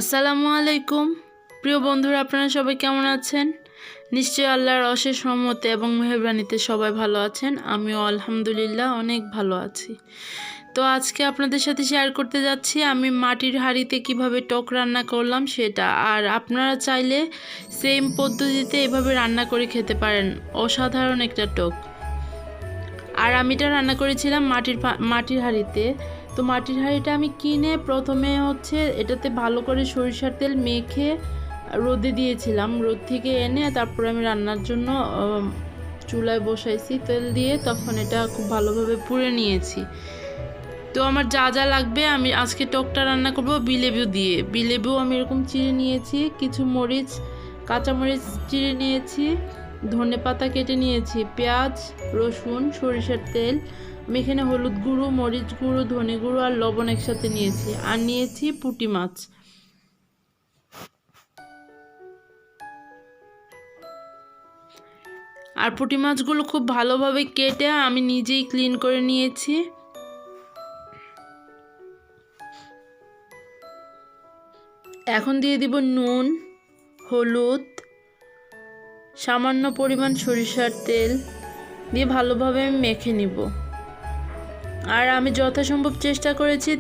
আসসালামু আলাইকুম প্রিয় বন্ধুরা, আপনারা সবাই কেমন আছেন? নিশ্চয়ই আল্লাহর অশেষ রহমতে এবং মেহেরবানিতে সবাই ভালো আছেন। আমিও আলহামদুলিল্লাহ অনেক ভালো আছি। তো আজকে আপনাদের সাথে শেয়ার করতে যাচ্ছি আমি মাটির হাঁড়িতে কিভাবে টক রান্না করলাম সেটা। আর আপনারা চাইলে সেম পদ্ধতিতে এভাবে রান্না করে খেতে পারেন, অসাধারণ একটা টক। আর আমি এটা রান্না করেছিলাম মাটির হাঁড়িতে। তো মাটির হাঁড়িটা আমি কিনে প্রথমে এটাতে ভালো করে সরিষার তেল মেখে রোদে দিয়েছিলাম। রোদ থেকে এনে তারপর আমি রান্নার জন্য চুলায় বসাইছি তেল দিয়ে, তখন এটা খুব ভালোভাবে পুড়ে নিয়েছি। তো আমার যা যা লাগবে, আমি আজকে টকটা রান্না করব বিলেবু দিয়ে। বিলেবু আমি এরকম চিড়ে নিয়েছি, কিছু মরিচ, কাঁচামরিচ চিড়ে নিয়েছি, ধনে পাতা কেটে নিয়েছি, পেঁয়াজ, রসুন, সরিষার তেল। আমি এখানে হলুদ গুঁড়ো, মরিচ গুঁড়ো, ধনে গুঁড়ো আর লবণ একসাথে নিয়েছি। আর নিয়েছি পুঁটি মাছ। আর পুঁটি মাছগুলো খুব ভালোভাবে কেটে আমি নিজেই ক্লিন করে নিয়েছি। এখন দিয়ে দিব নুন, হলুদ, সামান্য পরিমাণ সরিষার তেল দিয়ে ভালোভাবে আমি মেখে নিব। আর আমি যথাসম্ভব চেষ্টা করেছি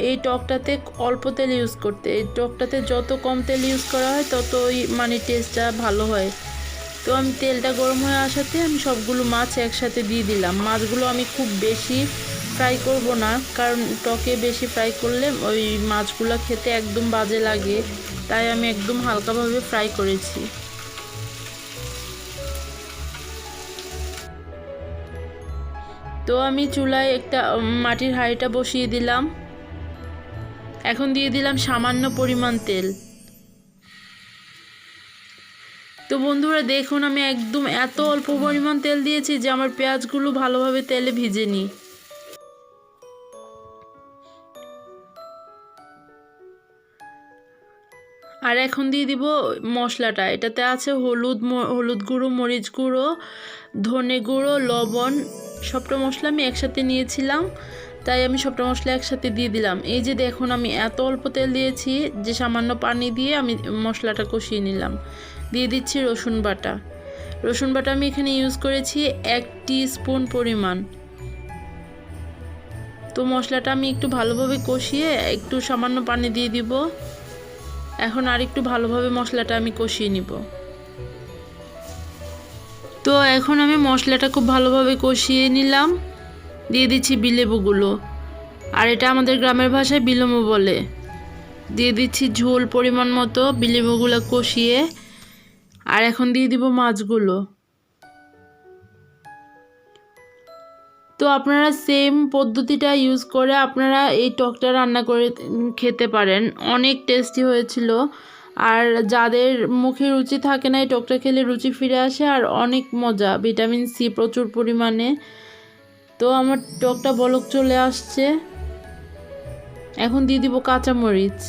এই টকটাতে অল্প তেল ইউজ করতে। এই টকটাতে যত কম তেল ইউজ করা হয় ততই টেস্টটা ভালো হয়। তো আমি তেলটা গরম হয়ে আসাতে আমি সবগুলো মাছ একসাথে দিয়ে দিলাম। মাছগুলো আমি খুব বেশি ফ্রাই করব না, কারণ টকে বেশি ফ্রাই করলে ওই মাছগুলো খেতে একদম বাজে লাগে, তাই আমি একদম হালকাভাবে ফ্রাই করেছি। তো আমি চুলায় একটা মাটির হাঁড়িটা বসিয়ে দিলাম। এখন দিয়ে দিলাম সামান্য পরিমাণ তেল। তো বন্ধুরা দেখুন, আমি একদম এত অল্প পরিমাণ তেল দিয়েছি যে আমার পেঁয়াজগুলো ভালোভাবে তেলে ভিজেনি। আর এখন দিয়ে দিব মশলাটা। এটাতে আছে হলুদ গুঁড়ো, মরিচ গুঁড়ো, ধনে গুঁড়ো, লবণ। সবটা মশলা আমি একসাথে নিয়েছিলাম, তাই আমি সবটা মশলা একসাথে দিয়ে দিলাম। এই যে দেখুন, আমি এত অল্প তেল দিয়েছি যে সামান্য পানি দিয়ে আমি মশলাটা কষিয়ে নিলাম। দিয়ে দিচ্ছি রসুন বাটা। রসুন বাটা আমি এখানে ইউজ করেছি 1 টিস্পুন পরিমাণ। তো মশলাটা আমি একটু ভালোভাবে কষিয়ে একটু সামান্য পানি দিয়ে দিব। এখন আর একটু ভালোভাবে মশলাটা আমি কষিয়ে নিব। তো এখন আমি মশলাটা খুব ভালোভাবে কষিয়ে নিলাম। দিয়ে দিচ্ছি বিলেবুগুলো, আর এটা আমাদের গ্রামের ভাষায় বিলম্ব বলে। দিয়ে দিচ্ছি ঝোল পরিমাণ মতো বিলেবুগুলো কষিয়ে। আর এখন দিয়ে দিব মাছগুলো। তো আপনারা সেম পদ্ধতিটা ইউজ করে আপনারা এই টকটা রান্না করে খেতে পারেন, অনেক টেস্টি হয়েছিল। আর যাদের মুখে রুচি থাকে না, এই টকটা খেলে রুচি ফিরে আসে, আর অনেক মজা, ভিটামিন সি প্রচুর পরিমাণে। তো আমার টকটা বলক চলে আসছে। এখন দিয়ে দিব কাঁচামরিচ।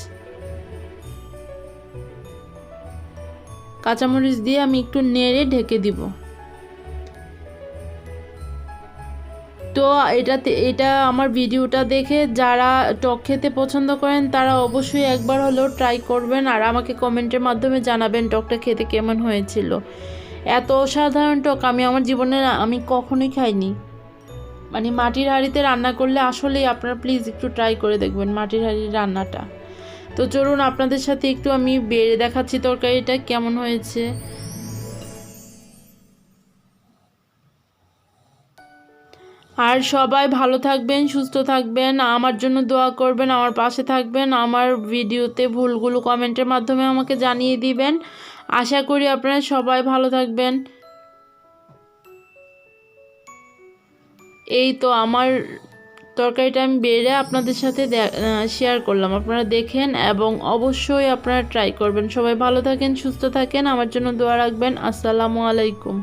কাঁচামরিচ দিয়ে আমি একটু নেড়ে ঢেকে দিব। তো এটা আমার ভিডিওটা দেখে যারা টক খেতে পছন্দ করেন তারা অবশ্যই একবার হলেও ট্রাই করবেন, আর আমাকে কমেন্টের মাধ্যমে জানাবেন টকটা খেতে কেমন হয়েছিল। এত অসাধারণ টক আমি আমার জীবনে আমি কখনোই খাইনি। মাটির হাঁড়িতে রান্না করলে আসলেই আপনারা প্লিজ একটু ট্রাই করে দেখবেন মাটির হাঁড়ির রান্নাটা। তো চলুন আপনাদের সাথে একটু আমি বেড়ে দেখাচ্ছি তরকারিটা কেমন হয়েছে। আর সবাই ভালো থাকবেন, সুস্থ থাকবেন, আমার জন্য দোয়া করবেন, আমার পাশে থাকবেন, আমার ভিডিওতে ভুলগুলো কমেন্টের মাধ্যমে আমাকে জানিয়ে দিবেন। আশা করি আপনারা সবাই ভালো থাকবেন। এই তো আমার তরকারিটা আমি বেড়ে আপনাদের সাথে শেয়ার করলাম, আপনারা দেখেন এবং অবশ্যই আপনারা ট্রাই করবেন। সবাই ভালো থাকেন, সুস্থ থাকেন, আমার জন্য দোয়া রাখবেন। আসসালামু আলাইকুম।